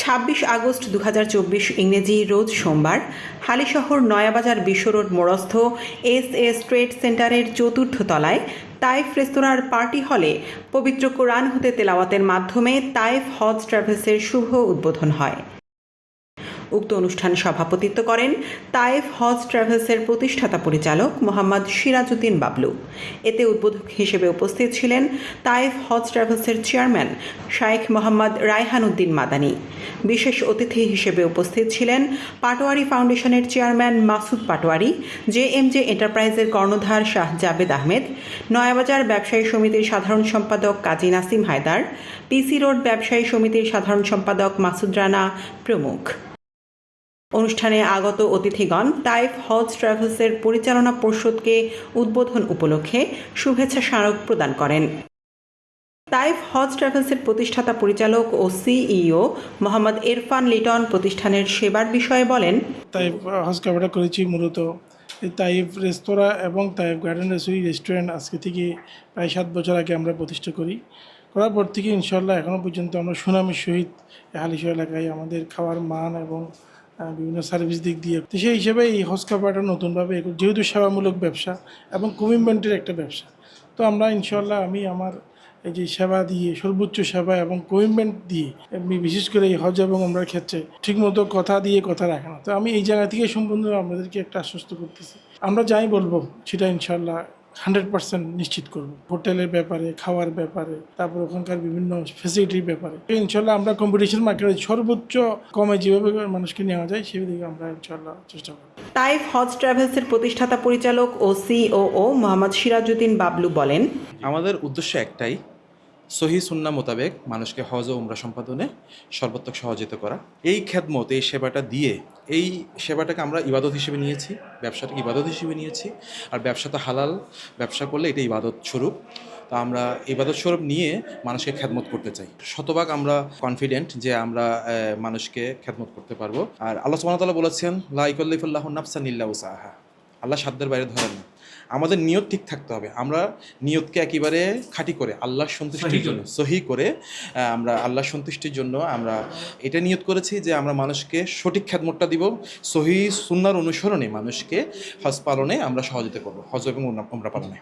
২৬ August ২০২৪ ইংরেজি রোজ সোমবার হালিশহর নয়াবাজার বিশ্ব রোড মোড়স্থ এস ট্রেড সেন্টারের চতুর্থ তলায় তাইফ রেস্তোরাঁর পার্টি হলে পবিত্র কোরআন হতে তেলাওয়াতের মাধ্যমে তাইফ হজ ট্রাভেলসের শুভ উদ্বোধন হয়। উক্ত অনুষ্ঠানে সভাপতিত্ব করেন তাইফ হজ ট্রাভেলসের প্রতিষ্ঠাতা পরিচালক মোহাম্মদ সিরাজউদ্দিন বাবলু। এতে উদ্বোধক হিসেবে উপস্থিত ছিলেন তাইফ হজ ট্রাভেলসের চেয়ারম্যান শাইখ মোহাম্মদ রায়হান উদ্দিন মাদানী। বিশেষ অতিথি হিসেবে উপস্থিত ছিলেন পাটোয়ারি ফাউন্ডেশনের চেয়ারম্যান মাসুদ পাটোয়ারি, জে এন্টারপ্রাইজের কর্ণধার শাহ জাবেদ আহমেদ, নয়াবাজার ব্যবসায়ী সমিতির সাধারণ সম্পাদক কাজী নাসিম হায়দার, পিসি রোড ব্যবসায়ী সমিতির সাধারণ সম্পাদক মাসুদ রানা প্রমুখ। অনুষ্ঠানে আগত অতিথিগণ তাইফ হজ ট্রাভেলসের পরিচালনা পর্ষদকে উদ্বোধন উপলক্ষে শুভেচ্ছা স্মারক প্রদান করেন। তাইফ হজ ট্রাভেলসের প্রতিষ্ঠাতা পরিচালক ও সিইও মোহাম্মদ ইরফান লিটন প্রতিষ্ঠানের সেবার বিষয়ে বলেন, তাইফ হজ কাভারটা করেছি মূলত তাইফ রেস্তোরাঁ এবং তাইফ গার্ডেন রেস্টুরেন্ট আজকে থেকে প্রায় 7 বছর আগে আমরা প্রতিষ্ঠা করার পর থেকে ইনশাল্লাহ এখনও পর্যন্ত আমরা সুনামের সহিত হালিশহর এলাকায় আমাদের খাওয়ার মান এবং বিভিন্ন সার্ভিস দিক দিয়ে তো সেই হিসেবে এই হজ কাভারটা নতুনভাবে যেহেতু সেবামূলক ব্যবসা এবং কমিটমেন্টের একটা ব্যবসা, তো আমরা ইনশাল্লাহ আমি আমার এই যে সেবা দিয়ে সর্বোচ্চ সেবা এবং কমিটমেন্ট দিয়ে আমি বিশেষ করে এই হজ এবং ওমরার ক্ষেত্রে ঠিকমতো কথা দিয়ে কথা রাখে না, তো আমি এই জায়গা থেকে সম্পূর্ণ আমাদেরকে একটা আশ্বস্ত করতেছি। আমরা যাই বলবো সেটা ইনশাল্লাহ 100% নিশ্চিত করব। হোটেলের ব্যাপারে, খাওয়ার ব্যাপারে, তারপর ওখানকার বিভিন্ন ফ্যাসিলিটির ব্যাপারে ইনশাল্লাহ আমরা কম্পিটিশন মার্কেটে সর্বোচ্চ কমে যেভাবে মানুষকে নেওয়া যায় সেদিকে আমরা ইনশাল্লাহ চেষ্টা করব। তাইফ হজ ট্রাভেলসের প্রতিষ্ঠাতা পরিচালক ও সিওও মোহাম্মদ সিরাজউদ্দিন বাবলু বলেন, আমাদের উদ্দেশ্য একটাই, সহি সুন্নাহ মোতাবেক মানুষকে হজ ও উমরা সম্পাদনে সর্বাত্মক সহযোগিতা করা। এই খেদমত, এই সেবাটা দিয়ে, এই সেবাটাকে আমরা ইবাদত হিসেবে নিয়েছি, ব্যবসাটাকে ইবাদত হিসেবে নিয়েছি। আর ব্যবসা তো হালাল, ব্যবসা করলে এটা ইবাদত স্বরূপ। তো আমরা ইবাদত স্বরূপ নিয়ে মানুষকে খেদমত করতে চাই। শতভাগ আমরা কনফিডেন্ট যে আমরা মানুষকে খেদমত করতে পারবো। আর আল্লাহ সুবহানাহু ওয়া তাআলা বলেছেন, লা ইউকাল্লিফুল্লাহু নাফসান ইল্লা উসআহা। আল্লাহ সাধ্যের বাইরে ধরেন না। আমাদের নিয়ত ঠিক থাকতে হবে। আমরা নিয়তকে একেবারে খাঁটি করে আল্লাহর সন্তুষ্টির জন্য সহি করে আমরা আল্লাহর সন্তুষ্টির জন্য আমরা এটা নিয়ত করেছি যে আমরা মানুষকে সঠিক খেদমতটা দিব, সহি সুন্নাহর অনুসরণে মানুষকে হজ পালনে আমরা সহযোগিতা করব, হজ এবং উমরা পালনে।